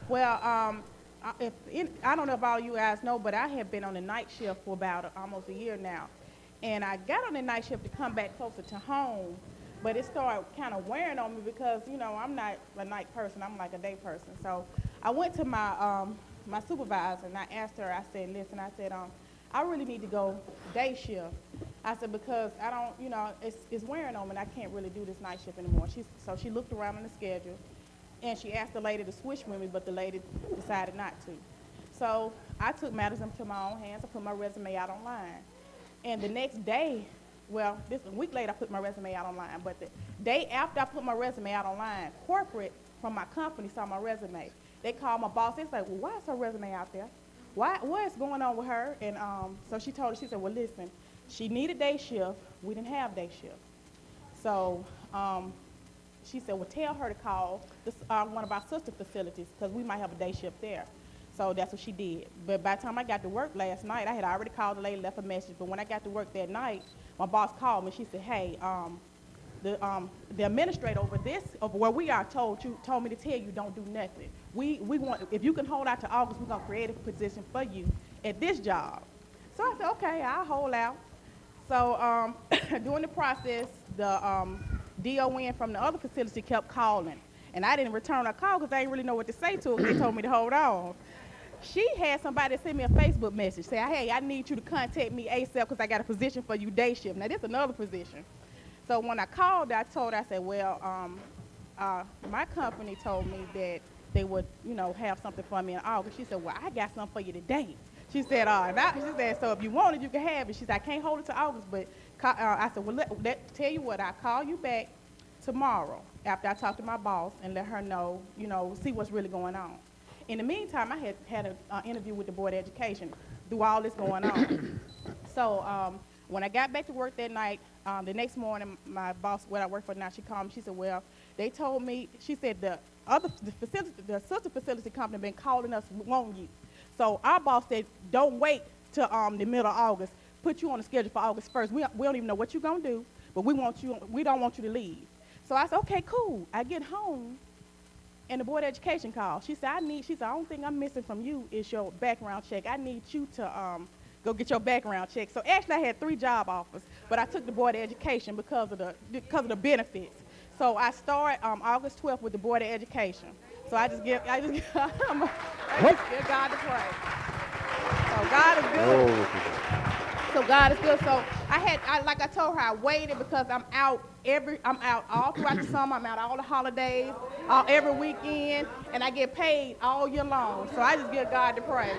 Well, I don't know if all you guys know, but I have been on the night shift for about almost a year now. And I got on the night shift to come back closer to home, but it started kind of wearing on me because, I'm not a night person. I'm like a day person. So I went to my supervisor and I asked her, I said, listen, I really need to go day shift. I said, because I don't, it's wearing on me and I can't really do this night shift anymore. So she looked around on the schedule and she asked the lady to switch with me, but the lady decided not to. So I took matters into my own hands. I put my resume out online. And the next day, well, a week later, I put my resume out online. But the day after I put my resume out online, corporate from my company saw my resume. They called my boss. They was like, well, why is her resume out there? What is going on with her? And so she told her, she said, well, listen, she needed day shift. We didn't have day shift. So she said, well, tell her to call one of our sister facilities because we might have a day shift there. So that's what she did. But by the time I got to work last night, I had already called the lady, left a message. But when I got to work that night, my boss called me. She said, hey, the administrator over where we are told me to tell you don't do nothing. We want, if you can hold out to August, we're going to create a position for you at this job. So I said, okay, I'll hold out. So during the process, the DON from the other facility kept calling. And I didn't return her call because I didn't really know what to say to her. They told me to hold on. She had somebody send me a Facebook message, say, hey, I need you to contact me ASAP because I got a position for you day shift. Now, this is another position. So when I called, I said, well, my company told me that they would, have something for me in August. She said, well, I got something for you today. She said, she said, so if you want it, you can have it. She said, I can't hold it to August, but I said, well, tell you what, I'll call you back tomorrow after I talk to my boss and let her know, see what's really going on. In the meantime, I had an interview with the Board of Education through all this going on. So when I got back to work that night, the next morning, my boss, where I work for now, she called me. She said, well, they told me, she said, the sister facility company been calling us, want you. So our boss said, don't wait till the middle of August. Put you on the schedule for August 1st. We don't even know what you're going to do, but we don't want you to leave. So I said, okay, cool. I get home, and the Board of Education called. She said, I don't think I'm missing from you is your background check. I need you to go get your background check. So actually, I had 3 job offers, but I took the Board of Education because of the benefits. So I started August 12th with the Board of Education. So I just give God the praise. So God is good. So God is good. So like I told her, I waited because I'm out all throughout the summer. I'm out all the holidays, every weekend, and I get paid all year long. So I just give God the praise.